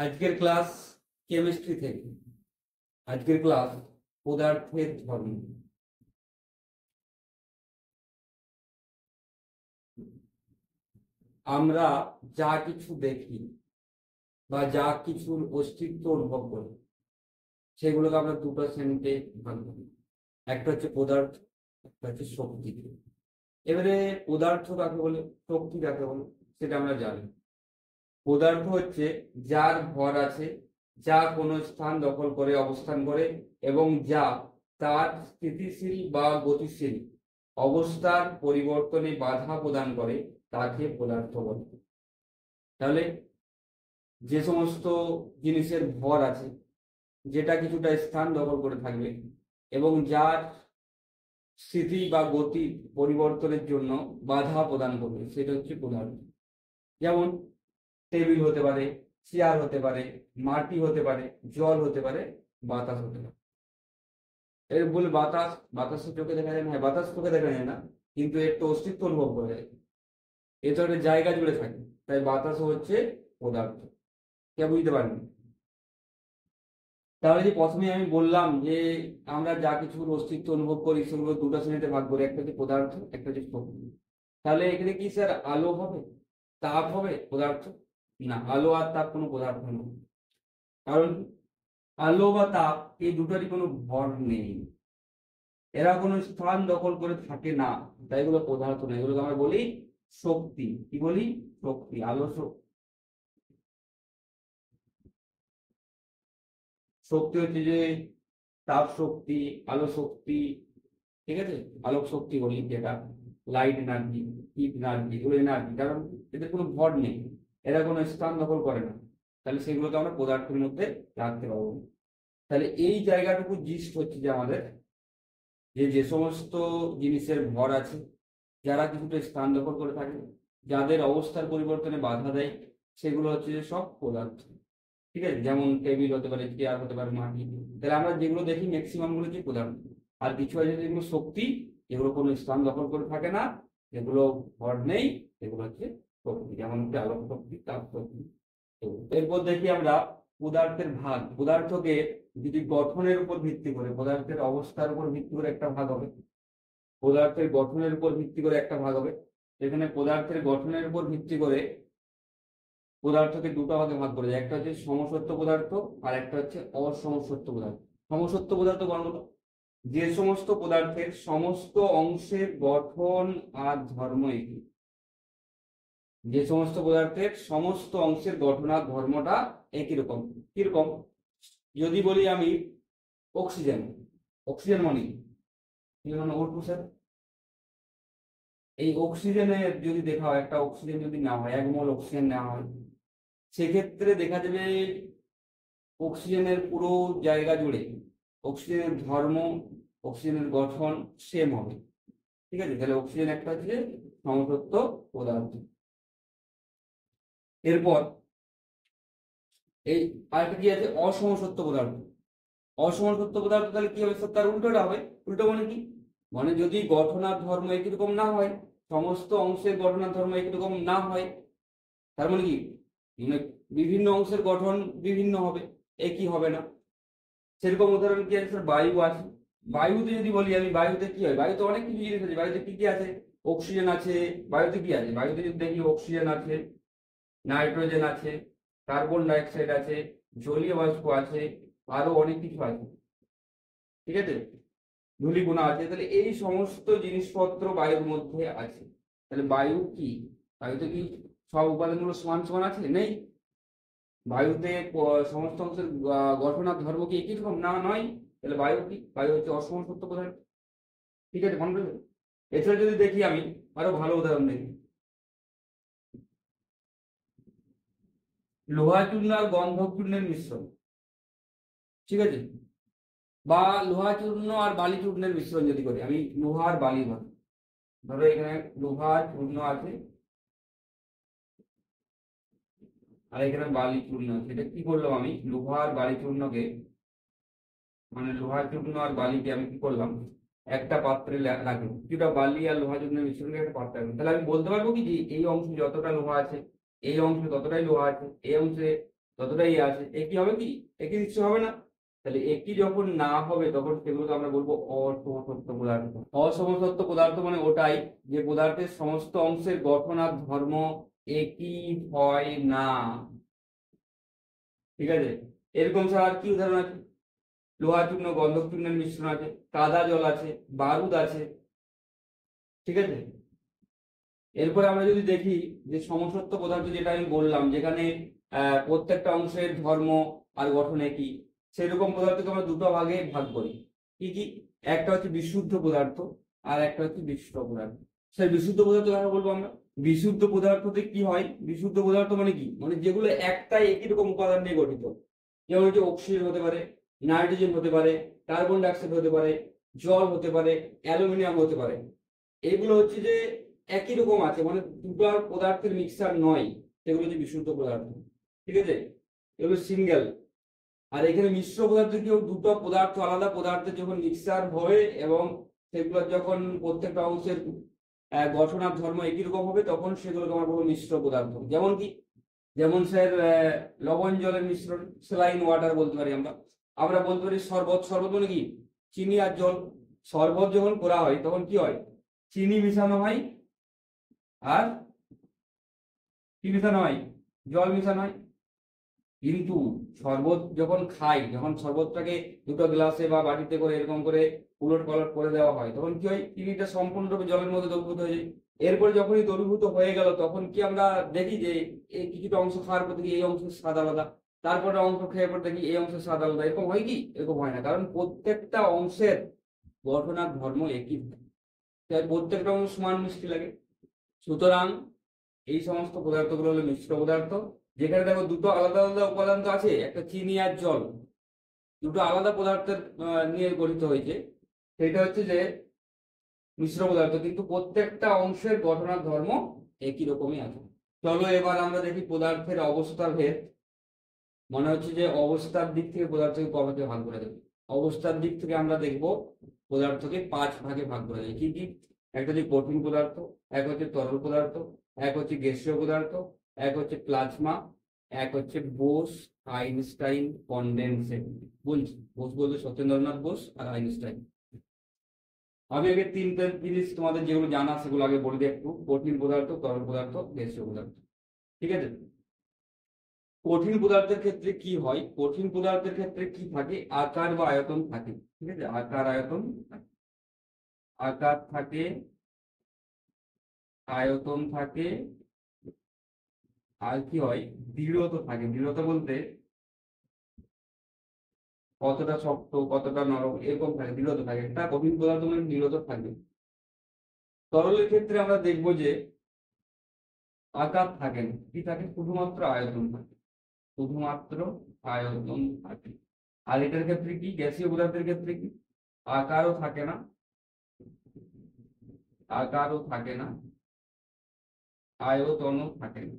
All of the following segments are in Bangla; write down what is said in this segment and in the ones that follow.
আজকের ক্লাস কেমিস্ট্রি থেকে। আজকের ক্লাস পদার্থের ধর্ম। আমরা যা কিছু দেখি বা যা কিছুর অস্তিত্ব অনুভব করি সেগুলোকে আমরা দুটো শ্রেণীতে ভাগ করি। একটা হচ্ছে পদার্থ, একটা হচ্ছে শক্তি। এবারে পদার্থ কাকে বলে, শক্তি কাকে বলে সেটা আমরা জানি। পদার্থ হচ্ছে যার ভর আছে, যা কোনো স্থান দখল করে অবস্থান করে এবং যা তার স্থিতিশীল বা গতিশীল অবস্থার পরিবর্তনে বাধা প্রদান করে তাকে পদার্থ বলে। তাহলে যে সমস্ত জিনিসের ভর আছে, যেটা কিছুটা স্থান দখল করে থাকবে এবং যার স্থিতি বা গতি পরিবর্তনের জন্য বাধা প্রদান করবে, সেটা হচ্ছে পদার্থ। যেমন টেবিল হতে পারে, চেয়ার হতে পারে, মাটি হতে পারে, জল হতে পারে, বাতাস হতে পারে। এর বলে বাতাস, বাতাসের চোখে দেখা যায় না, বাতাস চোখে দেখা যায় না, কিন্তু এর তো অস্তিত্ব অনুভব করা যায়। এ তো একটা জায়গা জুড়ে থাকে, তাই বাতাসও হচ্ছে পদার্থ। কে বুঝতে পারেন? তাহলে যে প্রথমে আমি বললাম যে আমরা যা কিছুর অস্তিত্ব অনুভব করি সেগুলো দুটো শ্রেণীতে ভাগ করি, একটা হচ্ছে পদার্থ, একটা হচ্ছে শক্তি। তাহলে এখানে কি স্যার আলো হবে, তাপ হবে পদার্থ? না, আলো আর তাপ কোনো পদার্থ নয়। কারণ আলো বা তাপ এই দুটোরই কোনো ভর নেই, এরা কোনো স্থান দখল করে থাকে না, তাই এগুলো পদার্থ নয়। এগুলোকে আমরা বলি শক্তি। কি বলি? শক্তি। আলো শক্তি হচ্ছে যে তাপ শক্তি, আলো শক্তি, ঠিক আছে? আলোক শক্তি বলি যেটা, লাইট এনার্জি, হিট এনার্জি, এগুলো এনার্জি। কারণ এদের কোনো ভর নেই, এরা কোনো স্থান দখল করে না, তাহলে সেগুলোকে আমরা পদার্থের মধ্যে রাখতে পারবো। তাহলে এই জায়গাটুকু জিস্ট হচ্ছে যে আমাদের যে সমস্ত জিনিসের ভর আছে, যারা কিছুটা স্থান দখল করে থাকে, যাদের অবস্থার পরিবর্তনে বাধা দেয়, সেগুলো হচ্ছে যে সব পদার্থ। ঠিক আছে? যেমন টেবিল হতে পারে, চেয়ার হতে পারে, মাটি। তাহলে আমরা যেগুলো দেখি ম্যাক্সিমাম গুলো হচ্ছে পদার্থ। আর কিছু আছে যেগুলো শক্তি, যেগুলো কোনো স্থান দখল করে থাকে না, যেগুলো ভর নেই, এগুলো হচ্ছে শক্তি। যেমন হচ্ছে আলোক শক্তি, তাপ শক্তি। এরপর দেখি আমরা পদার্থের ভাগ। পদার্থকে যদি গঠনের উপর ভিত্তি করে, পদার্থের অবস্থার উপর ভিত্তি করে একটা ভাগ হবে, পদার্থের গঠনের উপর ভিত্তি করে একটা ভাগ হবে। এখানে পদার্থের গঠনের উপর ভিত্তি করে পদার্থকে দুটো ভাগে ভাগ করে যায়, একটা হচ্ছে সমসত্ব পদার্থ আর একটা হচ্ছে অসমসত্ব পদার্থ। সমসত্ব পদার্থ কোনগুলো? যে সমস্ত পদার্থের সমস্ত অংশের গঠন আর ধর্ম একই। যে সমস্ত পদার্থের সমস্ত অংশের গঠন আর ধর্মটা একই রকম। কিরকম? যদি বলি আমি অক্সিজেন, অক্সিজেন মানে কি? মানে O2 স্যার। এই অক্সিজেনের যদি দেখা হয়, একটা অক্সিজেন যদি না হয়, 1 মোল অক্সিজেন নেওয়া হয়, সেক্ষেত্রে দেখা যাবে অক্সিজেনের পুরো জায়গা জুড়ে অক্সিজেনের ধর্ম, অক্সিজেনের গঠন সেম হবে। ঠিক আছে? তাহলে অক্সিজেন একটা হচ্ছে সমসত্ব পদার্থ। এরপর এই আরেকটা কি আছে? অসমসত্ব পদার্থ। অসমসত্ব পদার্থ তাহলে কি হবে স্যার? তার উল্টোটা হবে। উল্টো মানে কি? মানে যদি গঠন আর ধর্ম একই রকম না হয়, সমস্ত অংশের গঠন আর ধর্ম একই রকম না হয়, তার মানে কি? মানে বিভিন্ন অংশের গঠন বিভিন্ন হবে, একই হবে না। সেরকম উদাহরণ কি আছে? বায়ু আছে। বায়ুতে যদি বলি আমি, বায়ুতে কি হয়? বায়ুতে অনেক কিছু জিনিস আছে। বায়ুতে কি কি আছে? অক্সিজেন আছে। বায়ুতে কি আছে? বায়ুতে যদি দেখি অক্সিজেন আছে, নাইট্রোজেন আছে, কার্বন ডাইঅক্সাইড আছে, জলীয় বাষ্প আছে, আরো অনেক কিছু আছে। ঠিক আছে? ধূলিকণা আছে। তাহলে এই সমস্ত জিনিসপত্র বায়ুর মধ্যে আছে। তাহলে বায়ু কি? বায়ুতে কি সব উপাদানগুলো সমান সমান আছে? নেই। বায়ুতে সমস্ত অংশের গঠন আর ধর্ম কি একই রকম? না, নয়। তাহলে বায়ু কি? বায়ু হচ্ছে অসমসত্ব পদার্থ। ঠিক আছে? মনে রাখবেন। এছাড়া যদি দেখি আমি আরো ভালো উদাহরণ দেখি, লোহা চূর্ণ আর গন্ধক চূর্ণের মিশ্রণ। ঠিক আছে? বা লোহা চূর্ণ আর বালি চূর্ণের মিশ্রণ যদি করি আমি, লোহা আর বালি ধরো, ধরো এখানে লোহা চূর্ণ আছে আর এখানে বালি চূর্ণ আছে। এটা কি করলাম আমি? লোহা আর বালি চূর্ণকে, মানে লোহা চূর্ণ আর বালিকে আমি কি করলাম? একটা পাত্রে রাখলাম। কিছুটা বালি আর লোহা চূর্ণের মিশ্রণকে একটা পাত্রে রাখলাম। তাহলে আমি বলতে পারবো কি যে এই অংশে যতটা লোহা আছে, এই অংশে ততটাই লোহা আছে, এই অংশে যতটাই আছে একই হবে কি? একই নিশ্চয় হবে না। তাহলে একই যখন না হবে তখন সেগুলোকে আমরা বলবো অসমসত্ব পদার্থ। অসমসত্ব পদার্থ মানে ওটাই যে পদার্থের সমস্ত অংশের গঠন আর ধর্ম একই হয় না। ঠিক আছে, এরকম ছাড়া আর কি উদাহরণ আছে? লোহা চূর্ণ গন্ধক চূর্ণের মিশ্রণ আছে, কাদা জল আছে, বারুদ আছে। ঠিক আছে, এরপরে আমরা যদি দেখি যে সমসত্ব পদার্থ যেটা আমি বললাম, যেখানে প্রত্যেকটা অংশের ধর্ম আর গঠন একই, সেরকম পদার্থকে আমরা দুটো ভাগে ভাগ করি। কি কি? একটা হচ্ছে বিশুদ্ধ পদার্থ আর একটা হচ্ছে মিশ্র পদার্থ। সেই বিশুদ্ধ পদার্থ কথা বলবো আমরা। বিশুদ্ধ পদার্থতে কি হয়? বিশুদ্ধ পদার্থ মানে কি? মানে যেগুলো একটাই একই রকম উপাদান নিয়ে গঠিত। যেমন হচ্ছে অক্সিজেন হতে পারে, নাইট্রোজেন হতে পারে, কার্বন ডাইঅক্সাইড হতে পারে, জল হতে পারে, অ্যালুমিনিয়াম হতে পারে। এগুলো হচ্ছে যে একই রকম আছে, মানে দুটো পদার্থের মিক্সার নয়, সেগুলো হচ্ছে বিশুদ্ধ পদার্থ। ঠিক আছে, এগুলো সিঙ্গেল। আর এখানে মিশ্র পদার্থ কি, দুটো পদার্থ আলাদা পদার্থের যখন মিক্সার হয় এবং সেগুলো যখন প্রত্যেকটা অংশের গঠন আর ধর্ম একই রকম হবে, তখন সেগুলোকে আমরা বলবো মিশ্র পদার্থ। যেমন কি? যেমন স্যার লবণ জলের মিশ্রণ, স্যালাইন ওয়াটার বলতে পারি আমরা। আমরা বলতে পারি শরবত। শরবত মানে কি? চিনি আর জল। শরবত যখন করা হয় তখন কি হয়? চিনি মিশানো হয় আর কি মিশানো হয়? জল মিশানো হয়। কিন্তু শরবত যখন খাই, যখন শরবতটাকে দুটো গ্লাসে বা বাটিতে করে এরকম করে উলট পালট করে দেওয়া হয়, তখন কি হয়? চিনিটা সম্পূর্ণরূপে জলের মধ্যে দ্রবীভূত হয়ে যায়। এরপরে যখনই দ্রবীভূত হয়ে গেল, তখন কি আমরা দেখি যে এই কিছুটা অংশ খাওয়ার পর দেখি এই অংশের স্বাদ আলাদা, তারপরে অংশ খেয়ে পর দেখি এই অংশের স্বাদ আলাদা। এরকম হয় কি? এরকম হয় না, কারণ প্রত্যেকটা অংশের গঠন আর ধর্ম একই। তাই প্রত্যেকটা অংশ সমান মিষ্টি লাগে। সুতরাং এই সমস্ত পদার্থগুলো হলো মিশ্র পদার্থ। যেখানে দেখো দুটো আলাদা আলাদা উপাদান তো আছে, একটা চিনি আর জল, দুটো আলাদা পদার্থের নিয়ে গঠিত হয়েছে, সেটা হচ্ছে যে মিশ্র পদার্থ, কিন্তু প্রত্যেকটা অংশের গঠন আর ধর্ম একই রকমই আছে। চলো এবার আমরা দেখি পদার্থের অবস্থার ভেদ। মনে হচ্ছে যে অবস্থার দিক থেকে পদার্থকে কভাবে ভাগ করে দেবে। অবস্থার দিক থেকে আমরা দেখব পদার্থকে 5 ভাগে ভাগ করা যায়। কি কি? একটা হচ্ছে কঠিন পদার্থ, এক হচ্ছে তরল পদার্থ, এক হচ্ছে গ্যাসীয় পদার্থ, এক হচ্ছে প্লাজমা, এক হচ্ছে বোস, আইনস্টাইন, কনডেনসেট। বলছি বোস বলতে সত্যেন্দ্রনাথ বোস আর আইনস্টাইন। আমি আগে তিনটে জিনিস তোমাদের যেগুলো জানা সেগুলো আগে বলে দিই একটু। কঠিন পদার্থ, তরল পদার্থ, গ্যাসীয় পদার্থ। ঠিক আছে, কঠিন পদার্থের ক্ষেত্রে কি হয়? কঠিন পদার্থের ক্ষেত্রে কি থাকে? আকার বা আয়তন থাকে। ঠিক আছে, আকার আয়তন থাকে। আকার থাকে, আয়তন থাকে, আর কি হয়? দৃঢ়তা থাকে। দৃঢ়তা বলতে কতটা শক্ত কতটা নরম এরকম থাকে, দৃঢ়তা থাকে। একটা কঠিন পদার্থ মানে দৃঢ়তা থাকবে। তরলের ক্ষেত্রে আমরা দেখবো যে আকার থাকে না, কি থাকে? শুধুমাত্র আয়তন থাকে। শুধুমাত্র আয়তন থাকে। আর এটার ক্ষেত্রে কি? গ্যাসীয় পদার্থের ক্ষেত্রে কি? আকারও থাকে না, আকারও থাকে না, আয়তনও থাকে না।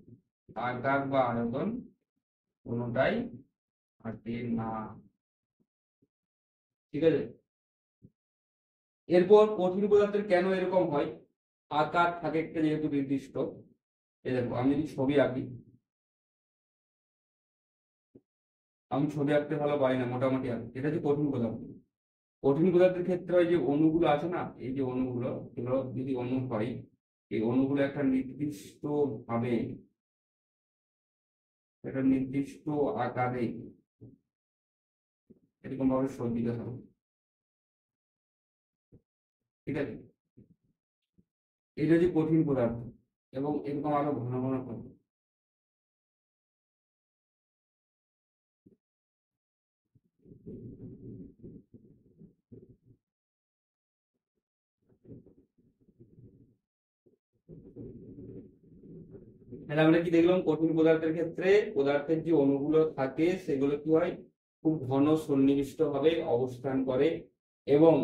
আকার বা আয়তন কোনোটাই থাকে না। ঠিক আছে, এরপর কঠিন পদার্থের কেন এরকম হয়? আকার থাকে একটা যেহেতু নির্দিষ্ট। এই দেখো, আমি যদি ছবি আঁকি, আমি ছবি আঁকতে ভালো পারি না, মোটামুটি আঁকি, এটা হচ্ছে কঠিন পদার্থ। কঠিন পদার্থের ক্ষেত্রে হয় যে অণুগুলো আছে না, এই যে অণুগুলো, এগুলো যদি অণু হয়, এই অণুগুলো একটা নির্দিষ্ট ভাবে, একটা নির্দিষ্ট আকারে এরকম ভাবে সজ্জিত হবে। ঠিক আছে, এটা হচ্ছে কঠিন পদার্থ এবং এরকম আরো ঘন ঘন হবে। তাহলে আমরা কি দেখলাম? কঠিন পদার্থের ক্ষেত্রে পদার্থের যে অণুগুলো থাকে সেগুলো কি হয়? খুব ঘন সন্নিবিষ্ট ভাবে অবস্থান করে। এবং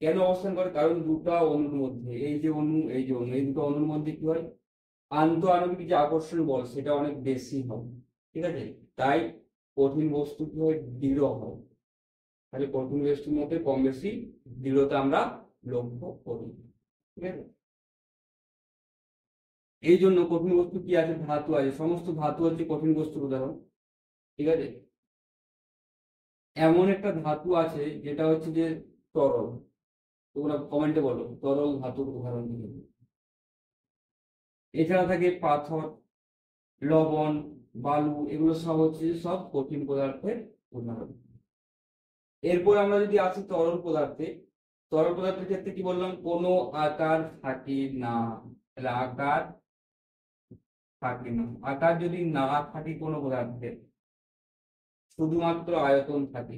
কেন অবস্থান করে? কারণ দুটো অণুর মধ্যে, এই যে অণু এই যে অণু, এই দুটো অণুর মধ্যে কি হয়? আন্তঃআণবিক যে আকর্ষণ বল সেটা অনেক বেশি হয়। ঠিক আছে, তাই কঠিন বস্তু কি হয়? দৃঢ় হয়। তাহলে কঠিন বস্তুর মধ্যে কম বেশি দৃঢ়তা আমরা লক্ষ্য করি। ঠিক আছে, এই জন্য কঠিন বস্তু কি আছে? ধাতু আছে। সমস্ত ধাতু হচ্ছে কঠিন বস্তুর উদাহরণ। ঠিক আছে। এমন একটা ধাতু আছে যেটা হচ্ছে যে তরল, তোমরা কমেন্টে বলো তরল ধাতুর উদাহরণ কি? এছাড়া থাকে পাথর, লবণ, বালু, এগুলো সব হচ্ছে সব কঠিন পদার্থের উদাহরণ। এরপর আমরা যদি আসি তরল পদার্থে, তরল পদার্থের ক্ষেত্রে কি বললাম, কোনো আকার থাকে না। তাহলে আকার থাকে না, আকার যদি না থাকে কোনো পদার্থের, শুধুমাত্র আয়তন থাকে।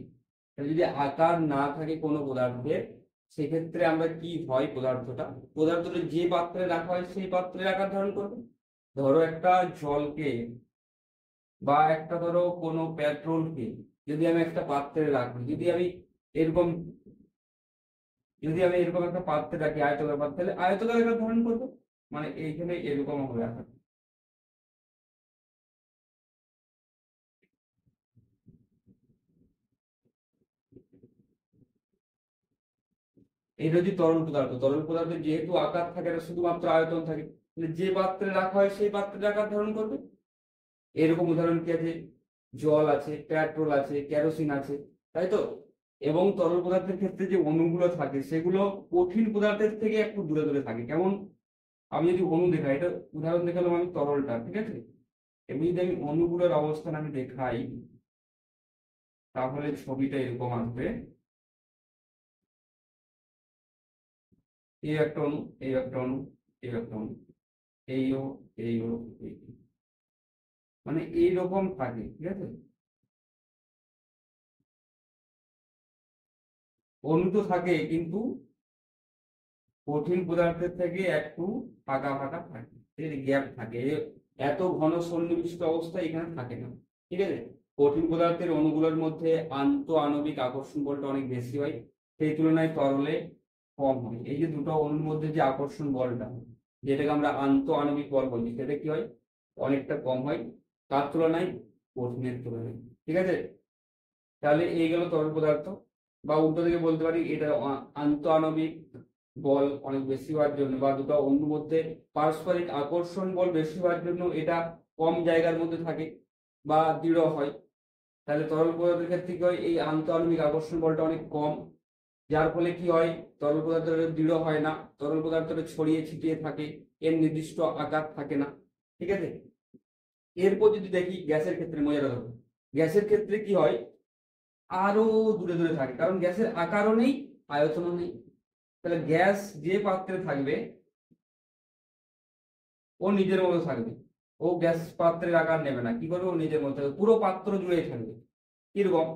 তাহলে যদি আকার না থাকে কোনো পদার্থের, সেক্ষেত্রে আমরা কি হয়, পদার্থটা যে পাত্রে রাখা হয় সেই পাত্রের আকার ধারণ করবে। ধরো একটা জলকে বা একটা ধরো কোনো পেট্রোলকে যদি আমি একটা পাত্রে রাখি, এরকম এরকম একটা পাত্রে রাখি, আয়তকার পাত্রে, তাহলে আয়তকার আকার ধারণ করবে, মানে এইখানে এরকম হবে আকার। এটা হচ্ছে তরল পদার্থের যেহেতু আকার থাকে না, শুধুমাত্র আয়তন থাকে, তাহলে যে পাত্রে রাখা হয় সেই পাত্রের আকার ধারণ করবে। এরকম উদাহরণ কি আছে, জল আছে, পেট্রোল আছে, কেরোসিন আছে, তাই তো। এবং তরল পদার্থের ক্ষেত্রে যে অণুগুলো থাকে সেগুলো কঠিন পদার্থের থেকে একটু দূরে দূরে থাকে। কেমন, আমি যদি অণু দেখাই, এটা উদাহরণ দেখালাম আমি তরলটা, ঠিক আছে। এমনি যদি আমি অণুগুলোর অবস্থান আমি দেখাই, তাহলে ছবিটা এরকম আসবে। এই একটা অণু, এই একটা অণু, এই একটা অণু, এইও, এইও, এই, মানে এইরকম থাকে, ঠিক আছে। অণু তো থাকে কিন্তু কঠিন পদার্থের থেকে একটু ফাঁকা ফাঁকা থাকে, গ্যাপ থাকে, এত ঘন সন্নিবিষ্ট অবস্থা এখানে থাকে না, ঠিক আছে। কঠিন পদার্থের অণুগুলোর মধ্যে আন্তঃ আণবিক আকর্ষণ বলটা অনেক বেশি হয়, সেই তুলনায় তরলে কম হয়। এই যে দুটো অণুর মধ্যে যে আকর্ষণ বলটা, যেটাকে আমরা আন্তঃ আণবিক বল বলি, সেটা কি হয়, অনেকটা কম হয় তার তুলনায়, কঠিনের তুলনায়, ঠিক আছে। তাহলে এই গেল তরল পদার্থ। বা উল্টো দিকে বলতে পারি, এটা আন্তঃ আণবিক বল অনেক বেশি হওয়ার জন্য, বা দুটো অণুর মধ্যে পারস্পরিক আকর্ষণ বল বেশি হওয়ার জন্য এটা কম জায়গার মধ্যে থাকে বা দৃঢ় হয়। তাহলে তরল পদার্থের ক্ষেত্রে কি হয়, এই আন্তঃ আণবিক আকর্ষণ বলটা অনেক কম, যার ফলে কি হয়, তরল পদার্থটা দৃঢ় হয় না, তরল পদার্থটা ছড়িয়ে ছিটিয়ে থাকে, এর নির্দিষ্ট আকার থাকে না, ঠিক আছে। এরপর যদি দেখি গ্যাসের ক্ষেত্রে, মজাটা ধরো, গ্যাসের ক্ষেত্রে কি হয়, আরো দূরে দূরে থাকে, কারণ গ্যাসের আকারও নেই, আয়তনও নেই। তাহলে গ্যাস যে পাত্রে থাকবে ও নিজের মতো থাকবে, ও গ্যাস পাত্রের আকার নেবে না, কি করবে, ও নিজের মতো থাকবে, পুরো পাত্র জুড়েই থাকবে। কিরকম,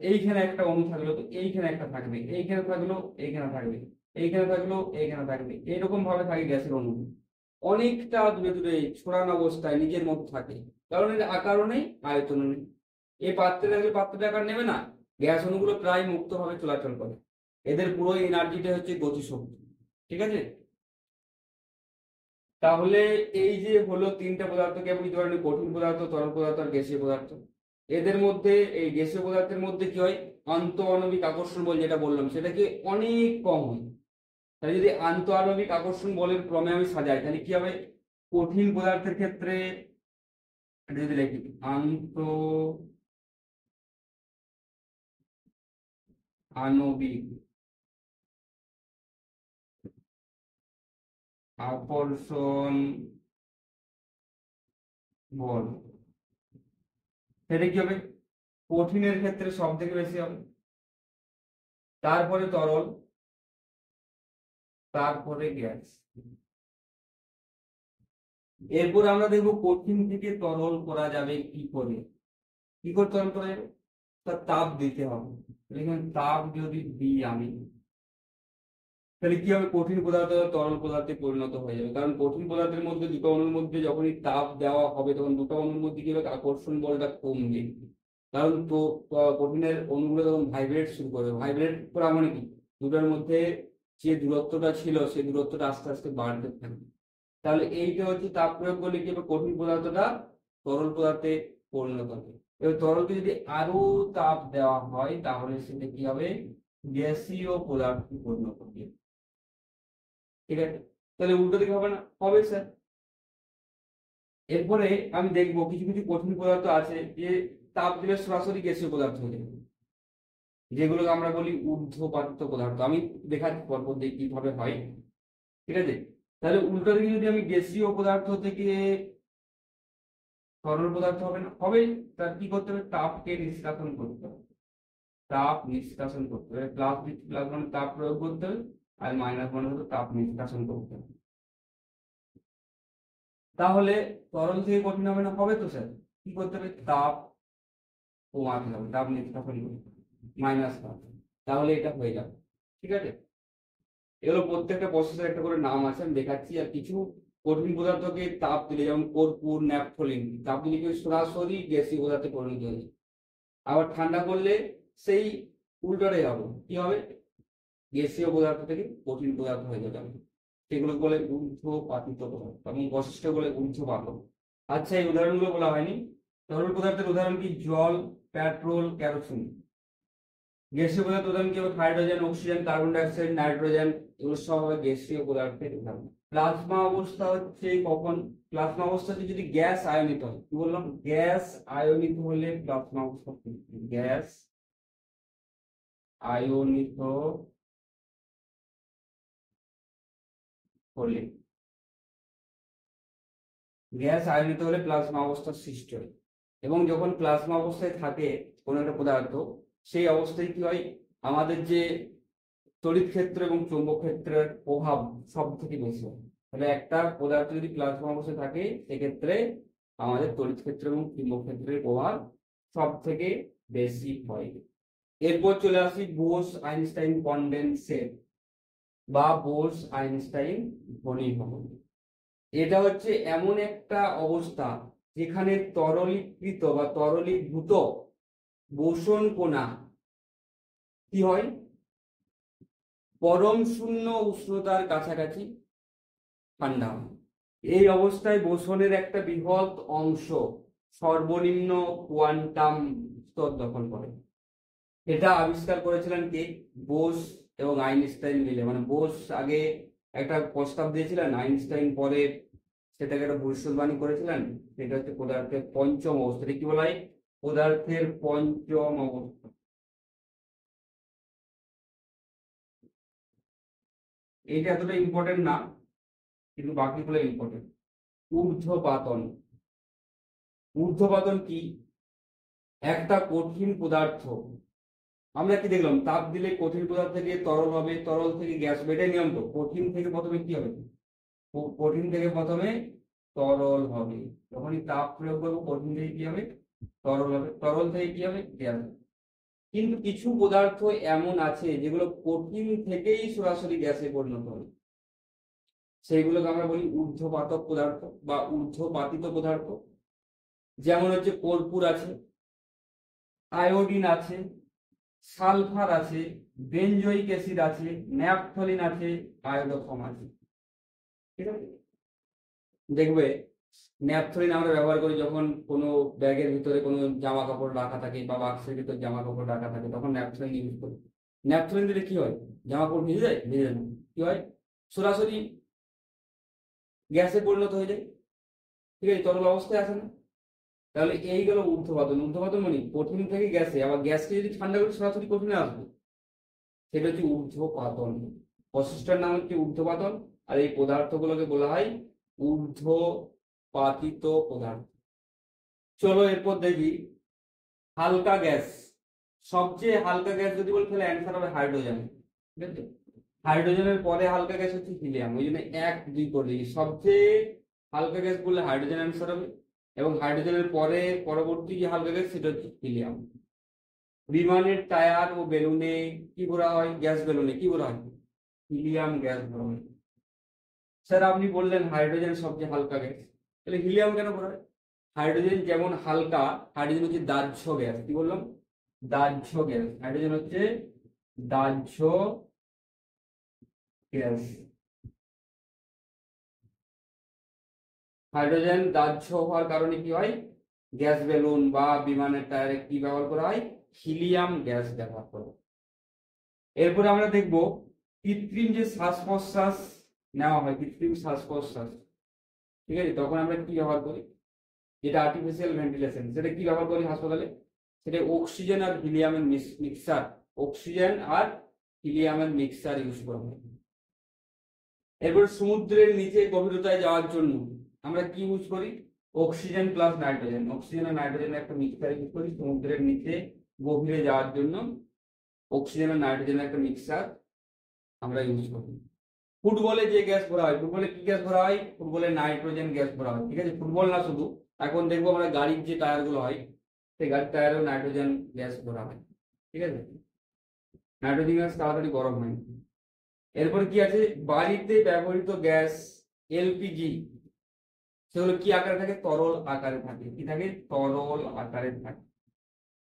এইখানে একটা অণু থাকলো তো এইখানে একটা থাকবে, এইখানে থাকলো এইখানে থাকবে, এইখানে থাকলো এইখানে থাকবে, এইরকম ভাবে থাকে গ্যাসের অণু, অনেকটা দূরে দূরে ছড়ানো অবস্থায় নিজের মতো থাকে, কারণ এর আকারও নেই, আয়তনও নেই। এই পাত্রে থাকলে পাত্রের আকার নেবে না, গ্যাস অণুগুলো প্রায় মুক্তভাবে চলাচল করে, এদের পুরো এনার্জিটা হচ্ছে গতিশক্তি, ঠিক আছে। তাহলে এই যে হলো তিনটা পদার্থকে আমি ধরেন, কঠিন পদার্থ, তরল পদার্থ আর গ্যাসীয় পদার্থ। এদের মধ্যে, এই গ্যাসীয় পদার্থের মধ্যে কি হয়, আন্তঃ আণবিক আকর্ষণ বল যেটা বললাম সেটা কি অনেক কম হয়। তাহলে যদি আন্তঃ আণবিক আকর্ষণ বলের ক্রমে আমি সাজাই, তাহলে কি হবে, কঠিন পদার্থের ক্ষেত্রে এটা যদি লিখি, আন্তঃ আণবিক আকর্ষণ বল, সেটা কি হবে, কঠিনের ক্ষেত্রে সব থেকে বেশি হবে, তারপরে তরল, তারপরে গ্যাস। এরপর আমরা দেখবো কঠিন থেকে তরল করা যাবে কি করে, কি করে তরল করা যাবে, তার তাপ দিতে হবে। এখানে তাপ যদি দিই আমি, তাহলে কি হবে, কঠিন পদার্থ তরল পদার্থে পরিণত হয়ে যাবে, কারণ কঠিন পদার্থের মধ্যে দুটো অণুর মধ্যে যখনই তাপ দেওয়া হবে, তখন দুটো অণুর মধ্যে কি হবে, আকর্ষণ বলটা কমবে, কারণ তো কঠিনের অণুগুলো যখন ভাইব্রেট শুরু করবে, ভাইব্রেট করা মানে কি, দুটোর মধ্যে যে দূরত্বটা ছিল সেই দূরত্বটা আস্তে আস্তে বাড়তে থাকবে। তাহলে এইটা হচ্ছে তাপ প্রয়োগ করলে কি হবে, কঠিন পদার্থটা তরল পদার্থে পরিণত হবে। এবার তরলকে যদি আরো তাপ দেওয়া হয়, তাহলে সেটা কি হবে, গ্যাসীয় পদার্থে পরিণত হবে, ঠিক আছে। তাহলে উল্টো দিকে হবে না, হবে স্যার। এরপরে আমি দেখবো কিছু কিছু কঠিন পদার্থ আছে যে তাপ দিলে সরাসরি গ্যাসীয় পদার্থ হয়ে যাবে, যেগুলোকে আমরা বলি ঊর্ধ্বপাতিত পদার্থ। আমি দেখাচ্ছি পরপর দিয়ে কিভাবে হয়, ঠিক আছে? তাহলে উল্টো দিকে যদি আমি গ্যাসীয় পদার্থ থেকে তরল পদার্থ হবে না, হবে, তার কি করতে হবে? তাপকে নিষ্কাশন করতে হবে, তাপ নিষ্কাশন করতে হবে। প্লাস প্লাস মানে তাপ প্রয়োগ করতে হবে, আর মাইনাস মানে হলো তাপ নিষ্কাশন করতে হবে। তাহলে তরল থেকে কঠিন হবে না, হবে তো স্যার? কি করতে হবে? তাপ কমাতে হবে, তাপ নিষ্কাশন করতে হবে, মাইনাস তাপ। তাহলে এটা হয়ে যাবে, ঠিক আছে? এগুলো প্রত্যেকটা প্রসেসের একটা করে নাম আছে, আমি দেখাচ্ছি। আর কিছু কঠিন পদার্থকে তাপ দিলে, যেমন কর্পূর, ন্যাপথলিন, তাপ দিলে কি সরাসরি গ্যাসীয় পদার্থে পরিণত হয়ে যায়। আবার ঠান্ডা করলে সেই উল্টোটাই হবে, কি হবে? গ্যাসীয় পদার্থ থেকে কঠিন পদার্থ হয়ে যাবে। সেগুলো বলে ঊর্ধ্বপাতিত পদার্থ, এবং বৈশিষ্ট্য বলে ঊর্ধ্বপাতন। আচ্ছা, এই উদাহরণগুলো বলা হয়নি। তরল পদার্থের উদাহরণ কি? জল, পেট্রোল, কেরোসিন। গ্যাসীয় পদার্থ উদাহরণ কি হবে? Hydrogen, oxygen, carbon dioxide, nitrogen, এগুলো সব হবে গ্যাসীয় পদার্থের উদাহরণ। প্লাজমা অবস্থা হচ্ছে কখন? প্লাজমা অবস্থাতে যদি গ্যাস আয়নিত হয়, কি বললাম? গ্যাস আয়নিত হলে প্লাজমা অবস্থা। গ্যাস আয়নিত হলে, গ্যাস আয়নিত হলে প্লাজমা অবস্থার সৃষ্টি হয়। এবং যখন প্লাজমা অবস্থায় থাকে কোনো একটা পদার্থ, সেই অবস্থায় কি হয়? আমাদের যে তড়িৎ ক্ষেত্র এবং চৌম্বক ক্ষেত্রের প্রভাব সব থেকে বেশি হয়। তাহলে একটা পদার্থ যদি প্লাজমা অবস্থায় থাকে, সেক্ষেত্রে আমাদের তড়িৎ ক্ষেত্র এবং চৌম্বক ক্ষেত্রের প্রভাব সব থেকে বেশি হয়। এরপর চলে আসি বোস আইনস্টাইন কনডেনসেট বা বোস আইনস্টাইন ঘনীভবন। এটা হচ্ছে এমন একটা অবস্থা যেখানে তরলীকৃত বা তরলীভূত বোসন কণা কি হয়? পরম শূন্য উষ্ণতার কাছাকাছি ঠান্ডা হয়। এই অবস্থায় বোসনের একটা বৃহৎ অংশ সর্বনিম্ন কোয়ান্টাম স্তর দখল করে। এটা আবিষ্কার করেছিলেন কে? বোস এবং আইনস্টাইন মিলে। মানে বোস আগে একটা প্রস্তাব দিয়েছিলেন, আইনস্টাইন পরে সেটাকে একটা ভবিষ্যৎবাণী করেছিলেন। সেটা হচ্ছে পদার্থের পঞ্চম অবস্থা। কি বলা হয়? পদার্থের পঞ্চম অবস্থা। এইটা এতটা ইম্পর্টেন্ট না, কিন্তু বাকিগুলো ইম্পর্টেন্ট। ঊর্ধ্বপাতন। ঊর্ধ্বপাতন কি? একটা কঠিন পদার্থ, আমরা কি দেখলাম? তাপ দিলে কঠিন পদার্থ থেকে তরল হবে, তরল থেকে গ্যাস হবে, এটাই নিয়ম তো। কঠিন থেকে প্রথমে কি হবে? কঠিন থেকে প্রথমে তরল হবে। যখনই তাপ প্রয়োগ করবো, কঠিন থেকে কি হবে? তরল হবে, তরল থেকে কি হবে? গ্যাস হবে। কিন্তু কিছু পদার্থ এমন আছে যেগুলো কঠিন থেকেই সরাসরি গ্যাসে পরিণত হবে, সেইগুলোকে আমরা বলি ঊর্ধ্বপাতক পদার্থ বা ঊর্ধ্বপাতিত পদার্থ। যেমন হচ্ছে কর্পূর আছে, আয়োডিন আছে, সালফার আছে, বেনজোইক অ্যাসিড আছে, ন্যাপথলিন আছে, আয়োডোফর্ম আছে। ঠিক আছে? দেখবে ন্যাপথলিন আমরা ব্যবহার করি যখন কোনো ব্যাগের ভিতরে কোনো জামা কাপড় রাখা থাকে বা বাক্সের ভিতরে জামা কাপড় রাখা থাকে, তখন ন্যাপথলিন ইউজ করি। ন্যাপথলিন দিলে কি হয়? জামা কাপড় ভিজে যায়? ভিজে যায় না। কি হয়? সরাসরি গ্যাসে পরিণত হয়ে যায়, ঠিক আছে? তরল অবস্থায় আসে না। তাহলে এই গেল ঊর্ধ্বপাতন। ঊর্ধ্বপাতন মানে কঠিন থেকে গ্যাসে, আবার গ্যাসকে যদি ঠান্ডা করে সরাসরি কঠিনে আসবে, সেটা হচ্ছে ঊর্ধ্বপাতন। প্রসেসটার নাম হচ্ছে ঊর্ধ্বপাতন, আর এই পদার্থগুলোকে বলা হয় ঊর্ধ্বপাতিত পদার্থ। চলো এরপর দেখি হালকা গ্যাস। সবচেয়ে হালকা গ্যাস যদি বলি, তাহলে অ্যান্সার হবে হাইড্রোজেন। ঠিক আছে? হাইড্রোজেনের পরে হালকা গ্যাস হচ্ছে হিলিয়াম। ওই জন্য 1, 2 করে দিই। সবচেয়ে হালকা গ্যাস বললে হাইড্রোজেন অ্যান্সার হবে, এবং হাইড্রোজেনের পরে পরবর্তী যে হালকা গ্যাস সেটা হচ্ছে হিলিয়াম। বিমানের টায়ার ও বেলুনে কি ভরা হয়? গ্যাস বেলুনে কি ভরা হয়? হিলিয়াম গ্যাস ভরা হয়। স্যার আপনি বললেন হাইড্রোজেন সবচেয়ে হালকা গ্যাস, তাহলে হিলিয়াম কেন ভরা হয়? হাইড্রোজেন যেমন হালকা, হাইড্রোজেন হচ্ছে দাহ্য গ্যাস। কি বললাম? দাহ্য গ্যাস। হাইড্রোজেন হচ্ছে দাহ্য গ্যাস। হাইড্রোজেন দাহ্য হওয়ার কারণে কি হয়? গ্যাস বেলুন বা বিমানের টায়ারে কি ব্যবহার করা হয়? হিলিয়াম গ্যাস ব্যবহার করা হয়। এরপরে আমরা দেখব কৃত্রিম যে শ্বাস প্রশ্বাস নেওয়া হয়, কৃত্রিম শ্বাস প্রশ্বাস। ঠিক আছে? তখন আমরা কি ব্যবহার করি? যেটা আর্টিফিশিয়াল ভেন্টিলেশন, সেটা কি ব্যবহার করি হাসপাতালে? সেটা অক্সিজেন আর হিলিয়ামের মিক্সচার, অক্সিজেন আর হিলিয়ামের মিক্সচার ইউজ করা হয়। এরপর সমুদ্রের নিচে গভীরতায় যাওয়ার জন্য আমরা কি ইউজ করি? অক্সিজেন প্লাস নাইট্রোজেন, অক্সিজেন আর নাইট্রোজেনের একটা মিক্সচার ইউজ করি সমুদ্রের নিচে গভীরে যাওয়ার জন্য। অক্সিজেন আর নাইট্রোজেনের একটা মিক্সচার আমরা ইউজ করি। ফুটবলে যে গ্যাস ভরা হয়, ফুটবলে কি গ্যাস ভরা হয়? ফুটবলে নাইট্রোজেন গ্যাস ভরা হয়, ঠিক আছে? ফুটবল না শুধু, এখন দেখবো আমরা গাড়ির যে টায়ার গুলো হয়, সেই গাড়ির টায়ারেও নাইট্রোজেন গ্যাস ভরা হয়, ঠিক আছে? নাইট্রোজেন গ্যাস তাড়াতাড়ি গরম হয়। এরপর কি আছে? বাড়িতে ব্যবহৃত গ্যাস এলপিজি, সেগুলো কি আকারে থাকে? তরল আকারে থাকে। কি থাকে? তরল আকারে থাকে।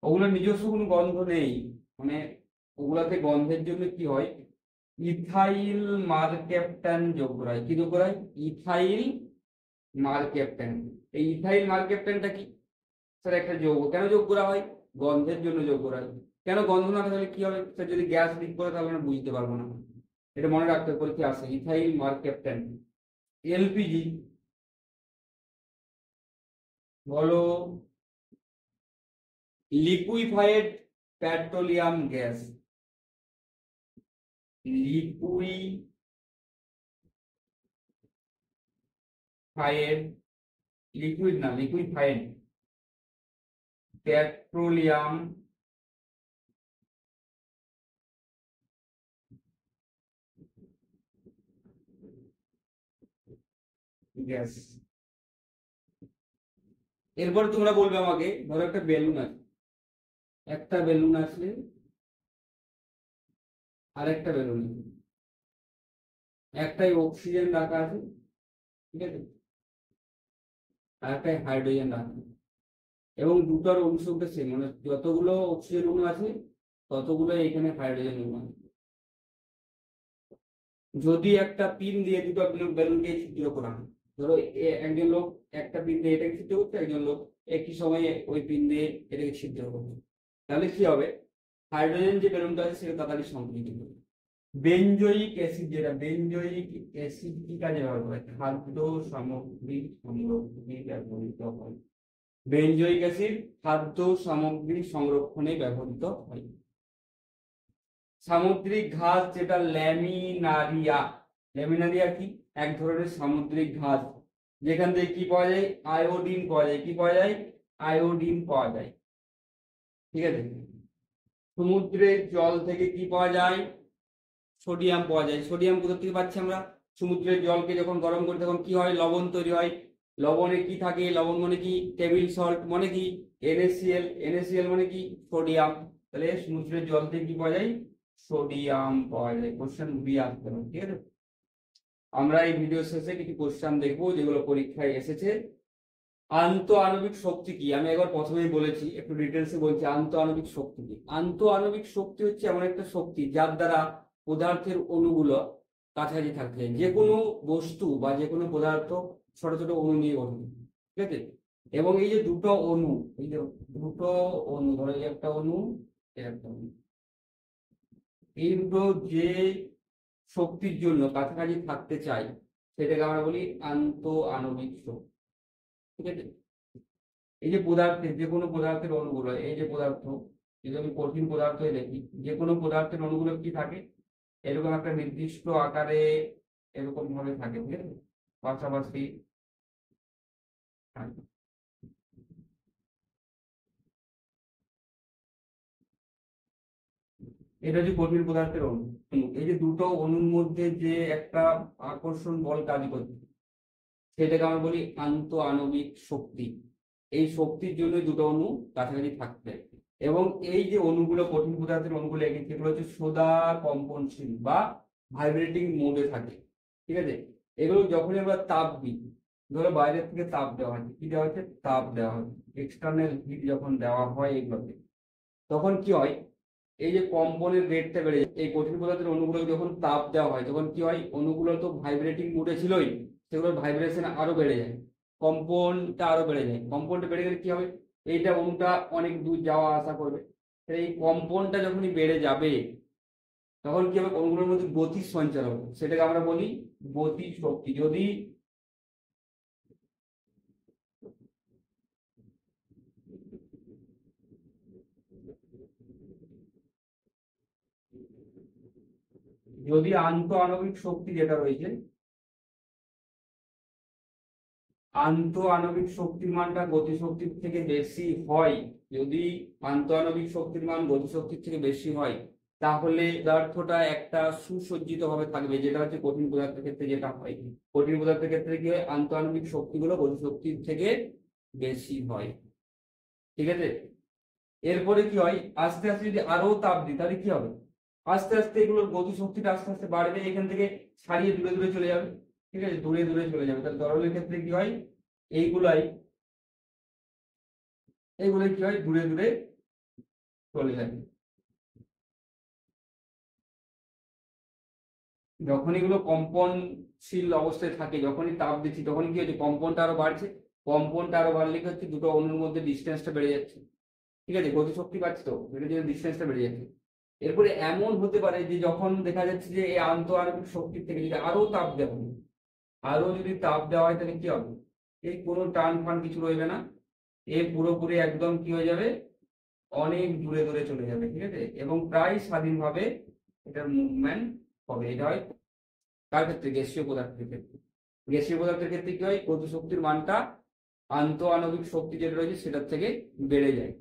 ওগুলোর নিজস্ব কোনো গন্ধ নেই, মানে ওগুলাতে গন্ধের জন্য কি হয়? ইথাইল মারক্যাপটান যোগ করা হয়। কি যোগ করা হয়? ইথাইল মারক্যাপটান। এই ইথাইল মারক্যাপটানটা কি? স্যার একটা যৌগ। কেন যোগ করা হয়? গন্ধের জন্য যোগ করা হয়। কেন? গন্ধ না থাকলে কি হবে স্যার? যদি গ্যাস লিক করে তাহলে আমরা বুঝতে পারবো না, এটা মনে রাখতে হবে, পরীক্ষা আসে। ইথাইল মারক্যাপটান। এলপিজি বলো liquefied petroleum gas, liquefied, liquid না, লিকুইফাইড পেট্রোলিয়াম গ্যাস। এরপর তোমরা বলবে আমাকে, ধরো একটা বেলুন আছে, একটা বেলুন আছে, আরেকটা বেলুন, একটাই অক্সিজেন রাখা আছে, ঠিক আছে, আর একটাই হাইড্রোজেন রাখা আছে, এবং দুটোর অনুসংখ্যা সেম, মানে যতগুলো অক্সিজেন অণু আছে ততগুলো এখানে হাইড্রোজেন অণু আছে। যদি একটা পিন দিয়ে দুটো বেলুনকে ছিদ্র করা হয়, ধরো একজন লোক একটা পিন দিয়ে এটাকে ছিদ্র করছে, একজন লোক একই সময়ে ওই পিন দিয়ে এটাকে ছিদ্র করবে, তাহলে কি হবে? হাইড্রোজেন যে বেলুনটা আছে সেটা তাড়াতাড়ি সংকুচিত হবে। বেনজোয়িক অ্যাসিড, যেটা বেনজোয়িক অ্যাসিড কি কাজে ব্যবহার করে? খাদ্য সামগ্রী সংরক্ষণে ব্যবহৃত হয়। বেনজোয়িক অ্যাসিড খাদ্য সামগ্রী সংরক্ষণে ব্যবহৃত হয়। সামুদ্রিক ঘাস যেটা ল্যামিনারিয়া, ল্যামিনারিয়া কি? এক ধরনের সামুদ্রিক ঘাস, যেখান থেকে কি পাওয়া যায়? আয়োডিন পাওয়া যায়। কি পাওয়া যায়? আয়োডিন পাওয়া যায়, ঠিক আছে? সমুদ্রের জল থেকে কি পাওয়া যায়? সোডিয়াম পাওয়া যায়। সোডিয়াম কোথা থেকে পাচ্ছি আমরা? সমুদ্রের জলকে যখন গরম করি তখন কি হয়? লবণ তৈরি হয়। লবণে কি থাকে? লবণ মানে কি? টেবিল সল্ট মানে কি? NaCl, NaCl মানে কি? সোডিয়াম। তাহলে সমুদ্রের জল থেকে কি পাওয়া যায়? সোডিয়াম পাওয়া যায়। কোশ্চেন বি আসতে পারে, ঠিক আছে? আমরা এই ভিডিও শেষে কিছু কোশ্চেন দেখবো যেগুলো পরীক্ষায় এসেছে। আন্তঃআণবিক শক্তি কি? আমি একবার প্রথমেই বলেছি, একটু ডিটেলসে বলছি। আন্তঃআণবিক শক্তি কি? আন্তঃআণবিক শক্তি হচ্ছে এমন একটা শক্তি যার দ্বারা পদার্থের অণুগুলো কাছাকাছি থাকতে চায়। যে কোনো বস্তু বা যে কোনো পদার্থ ছোট ছোট অণু নিয়ে গঠিত, ঠিক আছে? এবং এই যে দুটো অণু, এই যে দুটো অণু, ধরো এই একটা অণু, এই একটা অণু, এই দুটো যে শক্তির জন্য কাছাকাছি থাকতে চাই সেটাকে আমরা বলি আন্তঃআণবিক শক্তি, ঠিক আছে? এই যে পদার্থের, যে কোনো পদার্থের অণুগুলো, এই যে পদার্থ, যদি আমি কঠিন পদার্থ দেখি, যে কোনো পদার্থের অণুগুলো কি থাকে? এরকম একটা নির্দিষ্ট আকারে এরকম ভাবে থাকে, ঠিক আছে? পাশাপাশি থাকে। এটা হচ্ছে কঠিন পদার্থের অণু। এই যে দুটো অণুর মধ্যে যে একটা আকর্ষণ বল কাজ করছে সেটাকে আমরা বলি আন্তঃআণবিক শক্তি। এই শক্তির জন্য দুটো অণু কাছাকাছি থাকতে, এবং এই যে অণুগুলো, কঠিন পদার্থের অণুগুলো, এগুলো হচ্ছে সদা কম্পনশীল বা ভাইব্রেটিং মোডে থাকে, ঠিক আছে? এগুলো যখনই আমরা তাপ দিই, ধরো বাইরের থেকে তাপ দেওয়া হয়, কি দেওয়া হচ্ছে? তাপ দেওয়া হয়, এক্সটার্নাল হিট যখন দেওয়া হয় এগুলোতে, তখন কি হয়? এই যে কম্পনের রেটটা বেড়ে যায়। এই কঠিন পদার্থের অণুগুলো যখন তাপ দেওয়া হয় তখন কি হয়? অণুগুলো তো ভাইব্রেটিং মোডে ছিলই, সেগুলোর ভাইব্রেশন আরো বেড়ে যায়, কম্পনটা আরো বেড়ে যায়। কম্পনটা বেড়ে গেলে কি হবে? এইটা অণুটা অনেক দূর যাওয়া আসা করবে, এই কম্পনটা যখনই বেড়ে যাবে তখন কি হবে? অণুগুলোর মধ্যে গতির সঞ্চার হবে, সেটাকে আমরা বলি গতি শক্তি। যদি যদি আন্তঃআণবিক শক্তি যেটা রয়েছে, আন্তঃআণবিক শক্তির মানটা গতিশক্তির থেকে বেশি হয়, যদি আন্তঃআণবিক শক্তির মান গতিশক্তির থেকে বেশি হয়, তাহলে পদার্থটা একটা সুসজ্জিত ভাবে থাকবে, যেটা হচ্ছে কঠিন পদার্থের ক্ষেত্রে যেটা হয়। কঠিন পদার্থের ক্ষেত্রে কি হয়, আন্তঃআণবিক শক্তিগুলো গতিশক্তির থেকে বেশি হয়। ঠিক আছে, এরপরে কি হয়, আস্তে আস্তে যদি আরো তাপ দিই তাহলে কি হবে, আস্তে আস্তে এগুলোর গতিশক্তিটা আস্তে আস্তে বাড়বে, এখান থেকে ছাড়িয়ে দূরে দূরে চলে যাবে। ঠিক আছে, দূরে দূরে চলে যাবে। তাহলে তরলের ক্ষেত্রে কি হয়, এইগুলাই কি হয়, দূরে দূরে চলে যাবে। যখন এগুলো কম্পনশীল অবস্থায় থাকে, যখনই তাপ দিচ্ছি তখন কি হচ্ছে, কম্পনটা আরো বাড়ছে। কম্পনটা আরো বাড়লে কি হচ্ছে, দুটো অণুর মধ্যে ডিস্টেন্সটা বেড়ে যাচ্ছে। ঠিক আছে, গতিশক্তি পাচ্ছে, তো এটা যে ডিস্টেন্সটা বেড়ে যাচ্ছে। এরপরে এমন হতে পারে যে যখন দেখা যাচ্ছে যে এই আন্তঃআণবিক শক্তির থেকে যদি আরো তাপ দেওয়া হয়, আরো যদি তাপ দেওয়া হয় তাহলে কি হবে, এই কোনো টান ফান কিছু রইবে না, এ পুরোপুরি একদম কি হয়ে যাবে, অনেক দূরে দূরে চলে যাবে। ঠিক আছে, এবং প্রায় স্বাধীনভাবে এটার মুভমেন্ট হবে। এটা হয় কার ক্ষেত্রে, গ্যাসীয় পদার্থের ক্ষেত্রে। গ্যাসীয় পদার্থের ক্ষেত্রে কি হয়, গতিশক্তির মানটা আন্তঃআণবিক শক্তি যেটা রয়েছে সেটার থেকে বেড়ে যায়।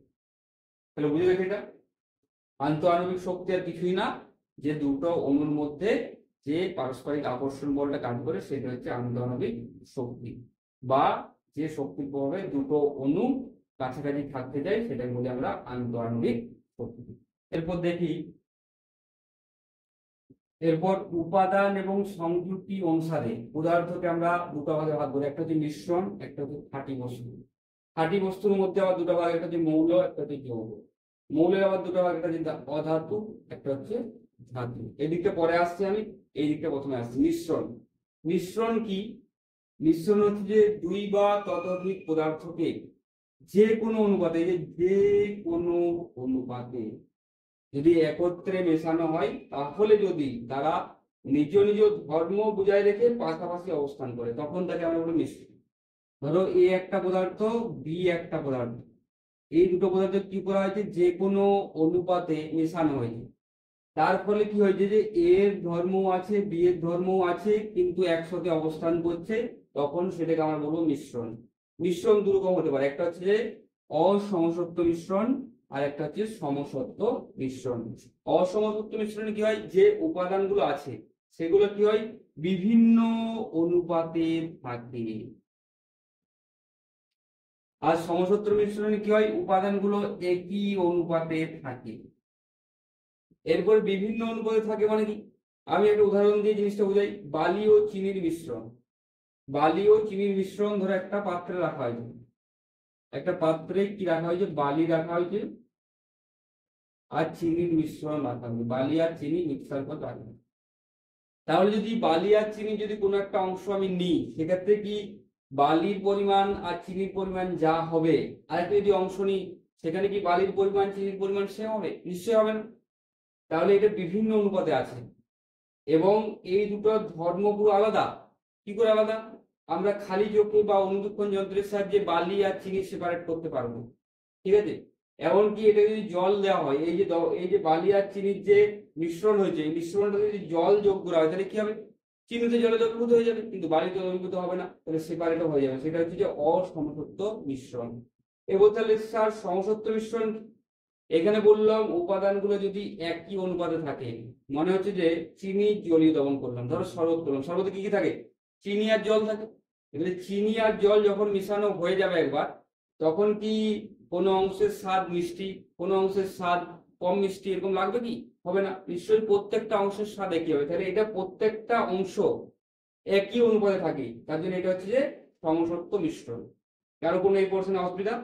তাহলে বুঝে গেছে, এটা আন্তঃআণবিক শক্তি আর কিছুই না, যে দুটো অণুর মধ্যে যে পারস্পরিক আকর্ষণ বলটা কাজ করে সেটা হচ্ছে আন্তঃআণবিক শক্তি, বা যে শক্তির প্রভাবে দুটো অণু কাছাকাছি থাকতে যায় সেটাকে বলি আমরা আন্তঃআণবিক শক্তি। এরপর দেখি, এরপর উপাদান এবং সংযুক্তি অনুসারে পদার্থকে আমরা দুটো ভাগে ভাগ করি, একটা হচ্ছে মিশ্রণ, একটা হচ্ছে খাঁটি বস্তু। খাঁটি বস্তুর মধ্যে আবার দুটো ভাগ, একটা হচ্ছে মৌল, একটা হচ্ছে যৌগ। মৌলের আবার দুটো ভাগ, একটা হচ্ছে অধাতু, একটা হচ্ছে ধাতু। এই দিকটা পরে আসছি আমি, এই দিকটা প্রথমে আসছি। মিশ্রণ, মিশ্রণ কি, মিশ্রণ হচ্ছে যে দুই বা ততোধিক পদার্থকে যে কোনো অনুপাতে, যে কোনো অনুপাতে যদি একত্রে মেশানো হয়, তাহলে যদি তারা নিজ নিজ ধর্ম বজায় রেখে পাশাপাশি অবস্থান করে, তখন তাকে আমরা বলি মিশ্রণ। ধরো এ একটা পদার্থ, বি একটা পদার্থ, এই দুটো পদার্থ কি করা হয়েছে, যে কোনো অনুপাতে মেশানো হয়েছে। তার ফলে কি হয়েছে, যে এর ধর্ম আছে, বি এর ধর্ম আছে, কিন্তু একসাথে অবস্থান করছে, তখন সেটাকে আমরা বলবো মিশ্রণ। মিশ্রণ দু রকম হতে পারে, একটা হচ্ছে যে অসমসত্ব মিশ্রণ, আর একটা হচ্ছে সমসত্ব মিশ্রণ। অসমসত্ব মিশ্রণে কি হয়, যে উপাদানগুলো আছে সেগুলো কি হয়, বিভিন্ন অনুপাতে থাকে। আর সমসত্ব মিশ্রণে কি হয়, উপাদানগুলো একই অনুপাতে থাকে। এরপর বিভিন্ন অনুপাতে থাকে মানে কি, আমি একটা উদাহরণ দিয়ে জিনিসটা বোঝাই। বালি ও চিনির মিশ্রণ, বালি ও চিনির মিশ্রণ ধরো একটা পাত্রে রাখা হয়েছে, একটা পাত্রে কি রাখা হয়েছে, বালি রাখা হয়েছে আর চিনির মিশ্রণ রাখা হয়েছে, বালি আর চিনি মিক্সার করে রাখা হয়েছে। তাহলে যদি বালি আর চিনি যদি কোনো একটা অংশ আমি নিই, সেক্ষেত্রে কি বালির পরিমাণ আর চিনির পরিমাণ যা হবে, আর একটা যদি অংশ নিই, সেখানে কি বালির পরিমাণ চিনির পরিমাণ সেম হবে? নিশ্চয়ই হবে না। তাহলে এটা বিভিন্ন অনুপাতে আছে, এবং এই দুটো ধর্ম পুরো আলাদা। কি করে আলাদা? আমরা খালি চোখে বা অনুবীক্ষণ যন্ত্রের সাহায্যে বালি আর চিনি সেপারেট করতে পারবো। ঠিক আছে, এমনকি এটা যদি জল দেওয়া হয়, এই যে বালি আর চিনির যে মিশ্রণ হয়েছে, এই মিশ্রণটা যদি জল যোগ করা হয়, তাহলে কি হবে, চিনিতে জলে দ্রবীভূত হয়ে যাবে, কিন্তু বালিতে দ্রবীভূত হবে না, তাহলে সেপারেটও হয়ে যাবে। সেটা হচ্ছে যে অসমসত্ব মিশ্রণ। এবার তাহলে স্যার সমসত্ব মিশ্রণ, এখানে বললাম উপাদানগুলো যদি একই অনুপাতে থাকে, মনে হচ্ছে যে চিনি জলীয় দমন করলাম, ধরো শরবত করলাম, শরবতে কি কি থাকে, চিনি আর জল থাকে। এবারে চিনি আর জল যখন মিশানো হয়ে যাবে একবার, তখন কি কোনো অংশের স্বাদ মিষ্টি, কোনো অংশের স্বাদ কম মিষ্টি এরকম লাগবে কি? হবে না, নিশ্চয়ই প্রত্যেকটা অংশের স্বাদ একই হবে। তাহলে এটা প্রত্যেকটা অংশ একই অনুপাতে থাকে, তার জন্য এটা হচ্ছে যে সমসত্ব মিশ্রণ। কারো কোনো এই পোর্শনে অসুবিধা?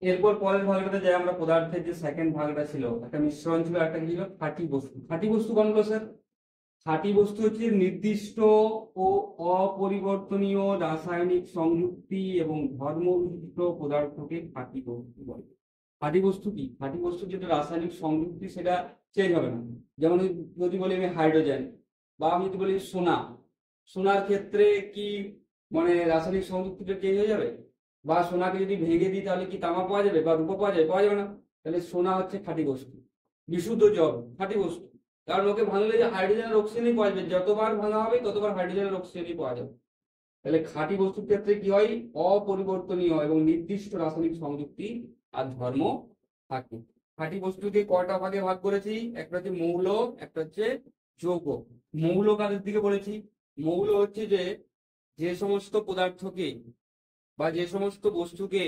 এরপর পরের ভাগটা যাই আমরা, পদার্থের যে সেকেন্ড ভাগটা ছিল, একটা মিশ্রণ ছিল, একটা কি ছিল, খাঁটি বস্তু। খাঁটি বস্তু কোনগুলো স্যার? খাঁটি বস্তু হচ্ছে নির্দিষ্ট ও অপরিবর্তনীয় রাসায়নিক সংযুক্তি এবং ধর্ম বিশিষ্ট পদার্থকে খাঁটি বস্তু বলে। খাঁটি বস্তু কি? খাঁটি বস্তু যেটা রাসায়নিক সংযুক্তি সেটা চেঞ্জ হবে না। যেমন যদি বলি আমি হাইড্রোজেন, বা আমি যদি বলি সোনা, সোনার ক্ষেত্রে কি মানে রাসায়নিক সংযুক্তিটা চেঞ্জ হয়ে যাবে? বা সোনাকে যদি ভেঙে দিই তাহলে কি তামা পাওয়া যাবে বা রূপা পাওয়া যাবে? পাওয়া যাবে না। তাহলে সোনা হচ্ছে খাঁটি বস্তু। বিশুদ্ধ জল খাঁটি বস্তু। কারণ ওকে ভাঙলে যে হাইড্রোজেন আর অক্সিজেনই পাওয়া যাবে, যতবার ভাঙা হবে ততবার হাইড্রোজেন আর অক্সিজেনই পাওয়া যাবে। তাহলে খাঁটি বস্তুর ক্ষেত্রে কি হয়, অপরিবর্তনীয় এবং নির্দিষ্ট রাসায়নিক সংযুক্তি আর ধর্ম থাকে। খাঁটি বস্তুকে কয়টা ভাগে ভাগ করেছি, একটা হচ্ছে মৌল, একটা হচ্ছে যৌগ। মৌল কাদের দিকে বলেছি, মৌল হচ্ছে যে যে সমস্ত পদার্থকে বা যে সমস্ত বস্তুকে